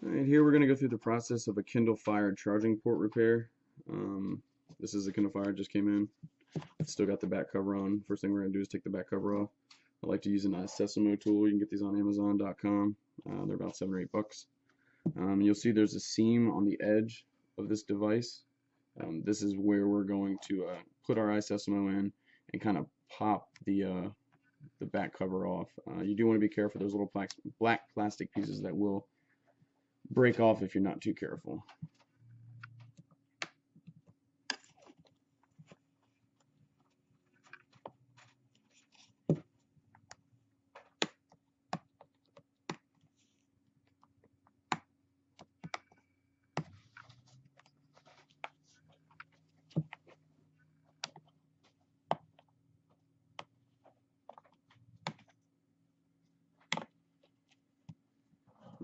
Alright, here we're going to go through the process of a Kindle Fire charging port repair. This is a Kindle Fire, just came in. It's still got the back cover on. First thing we're going to do is take the back cover off. I like to use an Sesamo tool. You can get these on Amazon.com. They're about $7 or $8. You'll see there's a seam on the edge of this device. This is where we're going to put our Sesamo in and kind of pop the back cover off. You do want to be careful. There's little black plastic pieces that will break off if you're not too careful.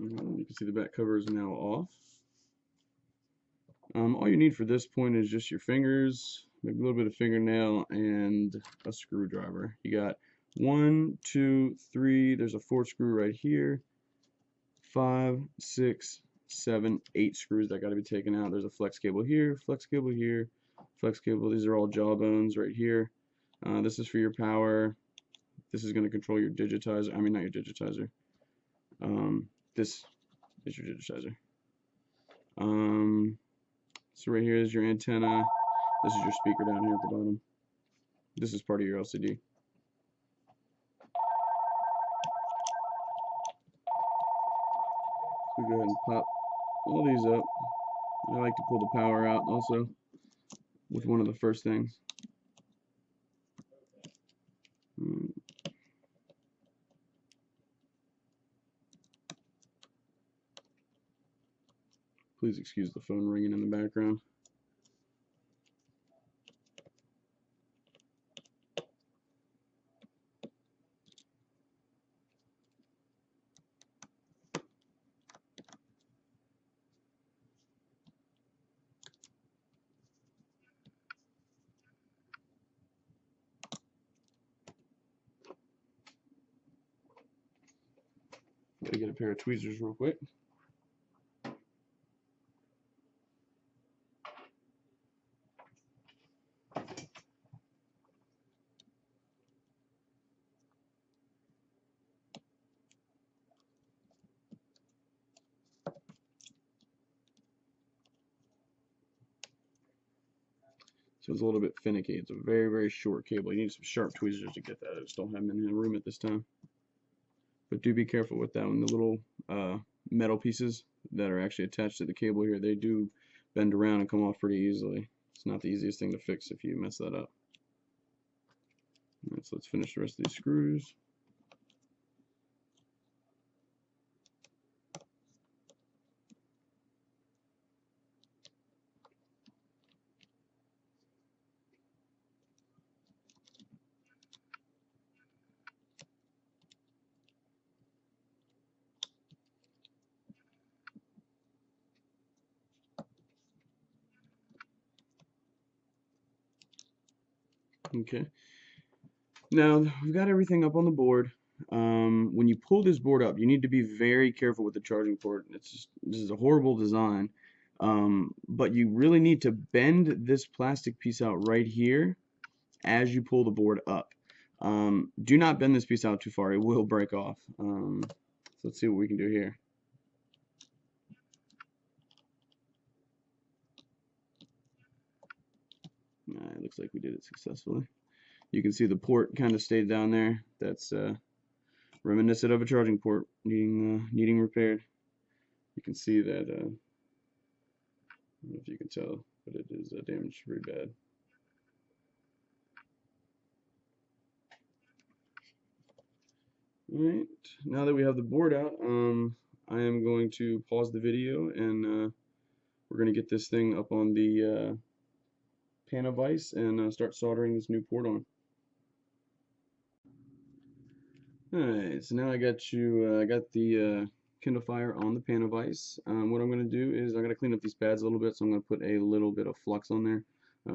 You can see the back cover is now off. All you need for this point is just your fingers, maybe a little bit of fingernail, and a screwdriver. You got 1, 2, 3, there's a 4th screw right here, 5, 6, 7, 8 screws that got to be taken out. There's a flex cable here, flex cable here, flex cable. These are all jawbones right here. This is for your power. This is going to control your digitizer. I mean, not your digitizer. This is your digitizer. So right here is your antenna. This is your speaker down here at the bottom. This is part of your LCD. So go ahead and pop all these up. I like to pull the power out also with one of the first things. Please excuse the phone ringing in the background. Gotta get a pair of tweezers real quick. So it's a little bit finicky. It's a very, very short cable. You need some sharp tweezers to get that. I just don't have them in the room at this time. But do be careful with that one. The little metal pieces that are actually attached to the cable here, they do bend around and come off pretty easily. It's not the easiest thing to fix if you mess that up. Alright, so let's finish the rest of these screws. Okay. Now we've got everything up on the board. When you pull this board up, you need to be very careful with the charging port. This is a horrible design, but you really need to bend this plastic piece out right here as you pull the board up. Do not bend this piece out too far; it will break off. So let's see what we can do here. It looks like we did it successfully. You can see the port kind of stayed down there. That's reminiscent of a charging port needing repaired. You can see that. I don't know if you can tell, but it is damaged pretty bad. Alright, now that we have the board out, I am going to pause the video and we're going to get this thing up on the pan of ice and start soldering this new port on. Alright, so now I got the Kindle Fire on the pan of ice. What I'm going to do is I'm going to clean up these pads a little bit, so I'm going to put a little bit of flux on there.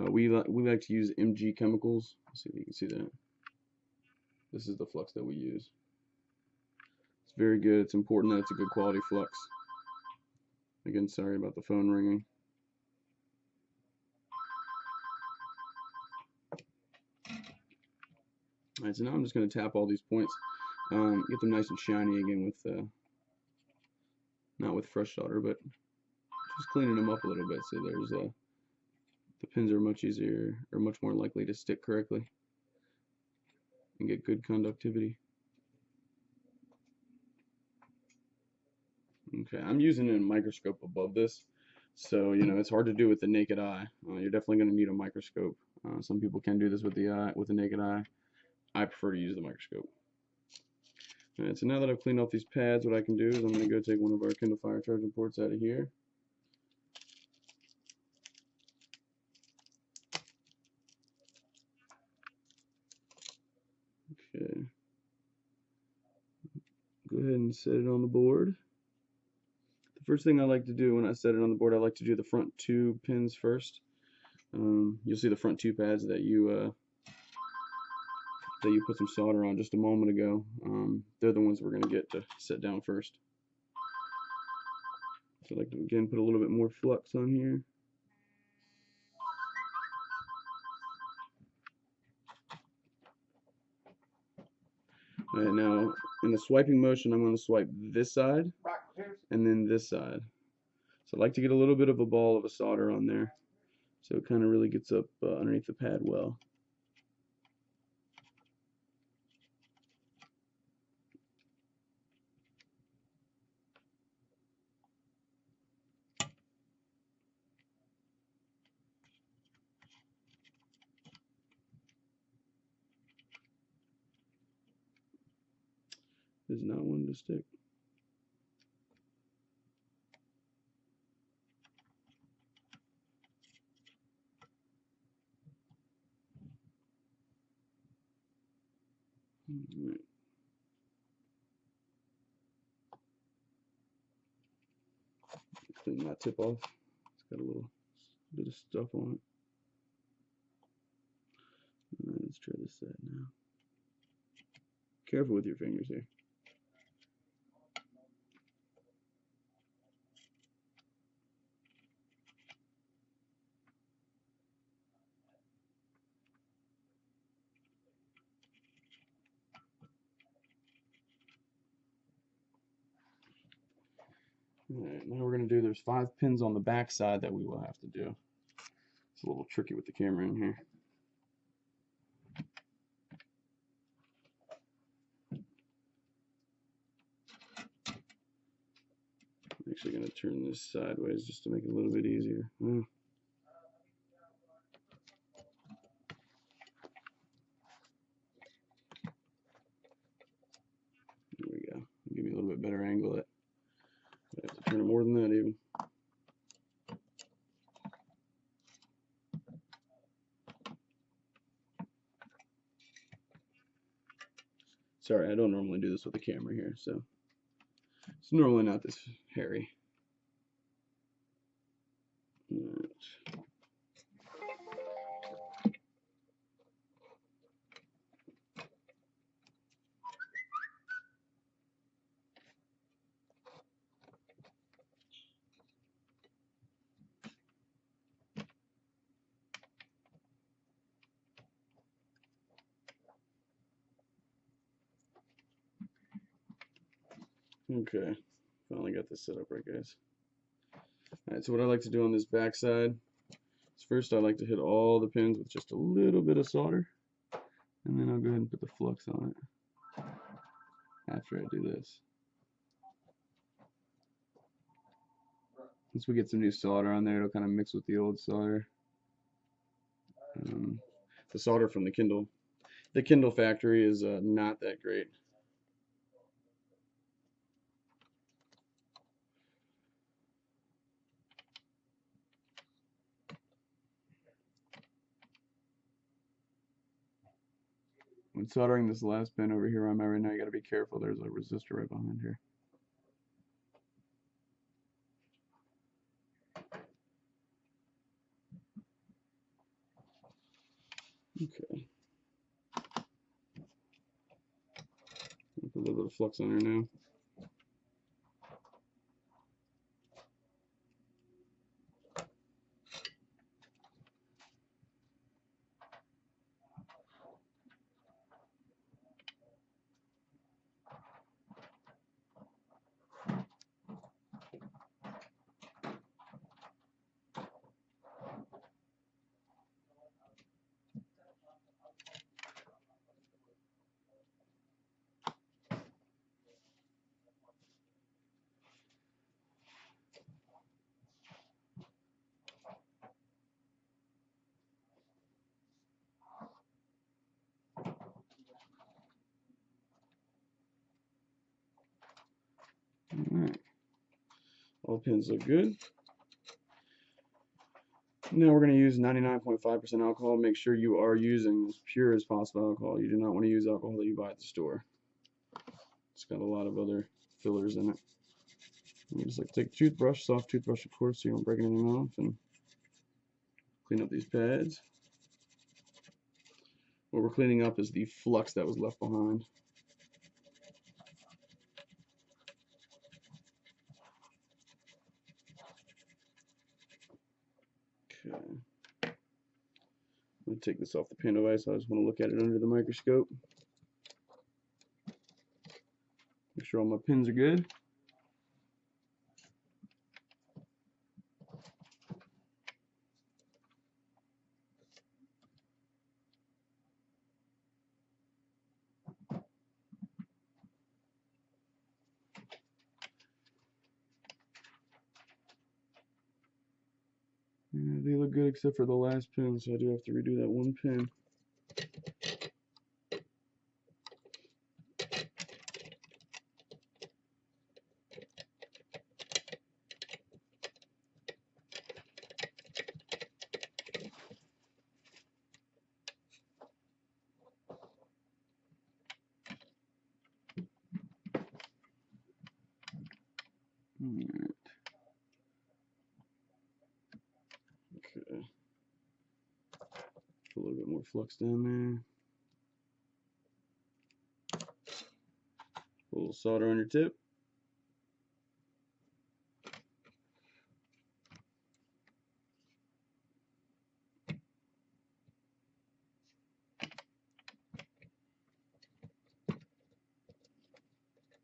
We like to use MG chemicals. Let's see if you can see that. This is the flux that we use. It's very good. It's important that it's a good quality flux. Again, sorry about the phone ringing. Alright, so now I'm just going to tap all these points, get them nice and shiny again with, not with fresh solder, but just cleaning them up a little bit so there's, the pins are much easier, or much more likely to stick correctly and get good conductivity. Okay, I'm using a microscope above this, so you know it's hard to do with the naked eye. You're definitely going to need a microscope. Some people can do this with the naked eye. I prefer to use the microscope. Alright, so now that I've cleaned off these pads, what I can do is I'm going to go take one of our Kindle Fire charging ports out of here. Okay. Go ahead and set it on the board. The first thing I like to do when I set it on the board, I like to do the front two pins first. You'll see the front two pads that you put some solder on just a moment ago. They're the ones we're going to get to set down first. So I like to again put a little bit more flux on here. Alright, now in the swiping motion, I'm going to swipe this side and then this side. So I like to get a little bit of a ball of a solder on there, so it kind of really gets up underneath the pad well. There's not one to stick. Right. Clean that tip off. It's got a little bit of stuff on it. Right, let's try this side now. Careful with your fingers here. Alright, now we're going to do, there's 5 pins on the back side that we will have to do. It's a little tricky with the camera in here. I'm actually going to turn this sideways just to make it a little bit easier. There we go. Give me a little bit better angle. I have to turn it more than that even. Sorry, I don't normally do this with the camera here, so it's normally not this hairy. Right. Okay, finally got this set up right, guys. Alright, so what I like to do on this back side is first I like to hit all the pins with just a little bit of solder, and then I'll go ahead and put the flux on it after I do this. Once we get some new solder on there, it'll kind of mix with the old solder. The solder from the Kindle factory is not that great. When soldering this last pin over here on my right now, you got to be careful. There's a resistor right behind here. Okay. Put a little bit of flux on there now. All pins look good. Now we're going to use 99.5% alcohol. Make sure you are using as pure as possible alcohol. You do not want to use alcohol that you buy at the store. It's got a lot of other fillers in it. You just like to take a toothbrush, soft toothbrush of course, so you don't break anything off, and clean up these pads. What we're cleaning up is the flux that was left behind. Okay. I'm going to take this off the pan device. I just want to look at it under the microscope. Make sure all my pins are good. Yeah, they look good except for the last pin, so I do have to redo that one pin. Alright. Okay. Put a little bit more flux down there. A little solder on your tip.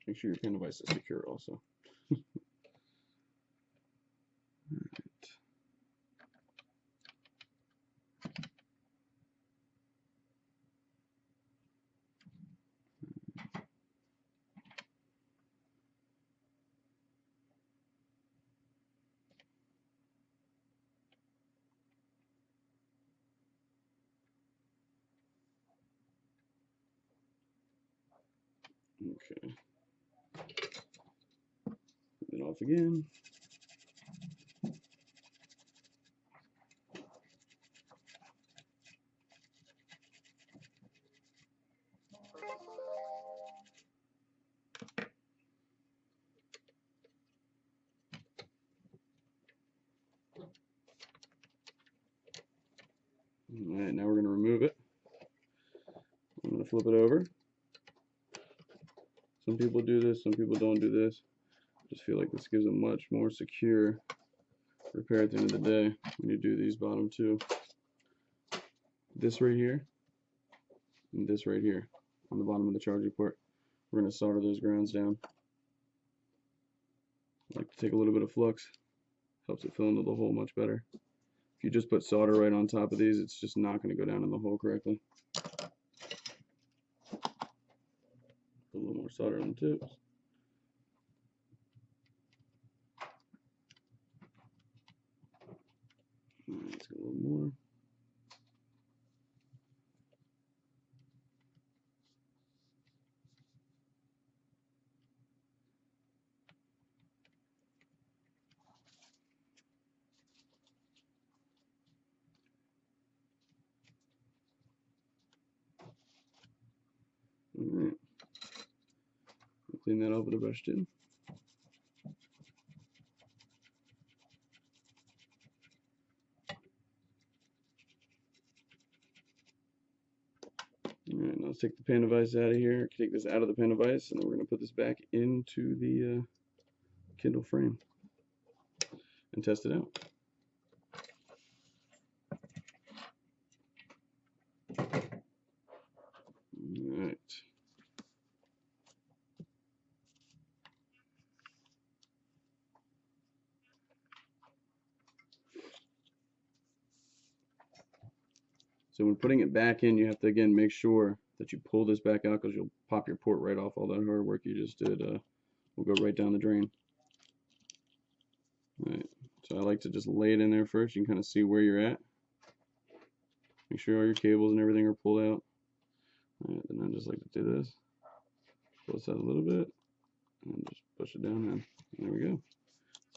Make sure your pin device is secure also. Okay. Put it off again. Alright, now we're going to remove it. I'm going to flip it over. Some people do this, some people don't do this. I just feel like this gives a much more secure repair at the end of the day when you do these bottom two. This right here and this right here on the bottom of the charging port. We're going to solder those grounds down. I like to take a little bit of flux. Helps it fill into the hole much better. If you just put solder right on top of these, it's just not going to go down in the hole correctly. Put a little more solder on the tips. Let's get a little more. Alright. Clean that off with a brush too. Alright, now let's take the pan device out of here. Take this out of the pan device, and then we're going to put this back into the Kindle frame and test it out. Alright. So when putting it back in, you have to again make sure that you pull this back out, because you'll pop your port right off. All that hard work you just did will go right down the drain. Alright, so I like to just lay it in there first. You can kind of see where you're at. Make sure all your cables and everything are pulled out. Alright, then I just like to do this. Pull this out a little bit and just push it down in. And there we go.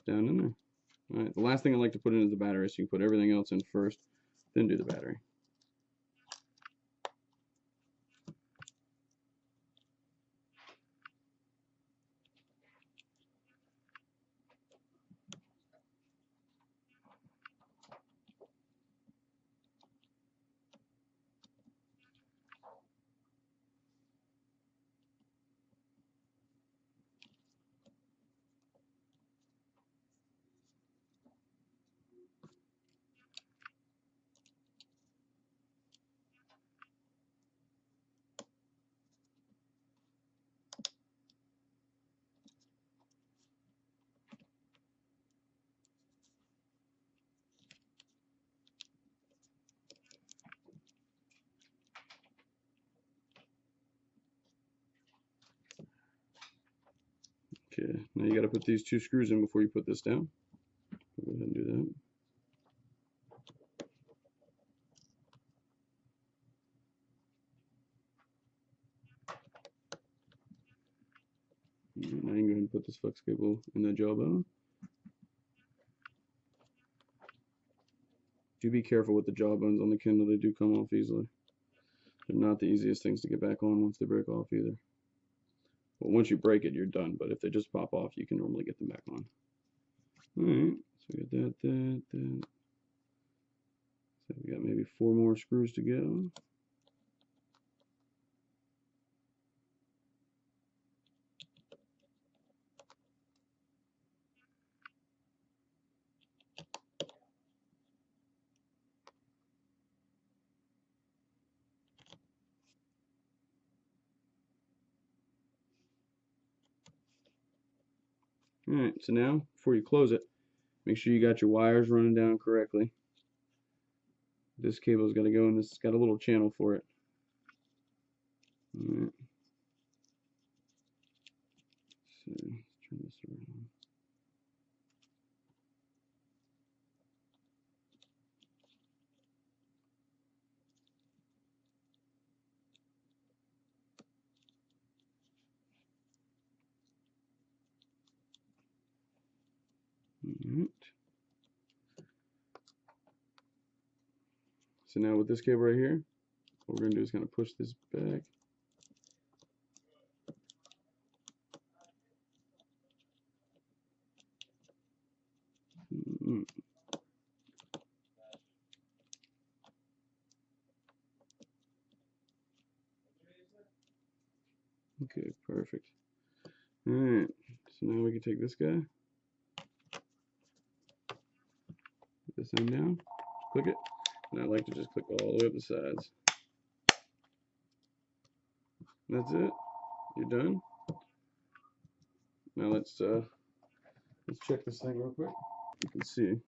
down in there. All right, the last thing I like to put in is the battery, so you can put everything else in first, then do the battery. Okay, now you got to put these 2 screws in before you put this down. Go ahead and do that. Now you can go ahead and put this flex cable in the jawbone. Do be careful with the jawbones on the Kindle, they do come off easily. They're not the easiest things to get back on once they break off either. Well, once you break it, you're done, but if they just pop off, you can normally get them back on. Alright, so we got that. So we got maybe 4 more screws to go. Alright, so now, before you close it, make sure you got your wires running down correctly. This cable's got to go in this, it's got a little channel for it. Alright. So, let's turn this around. Alright. So now with this cable right here, what we're going to do is kind of push this back. Okay, perfect. Alright, so now we can take this guy, put this end down, click it, and I like to just click all the way up the sides. That's it. You're done. Now let's check this thing real quick. You can see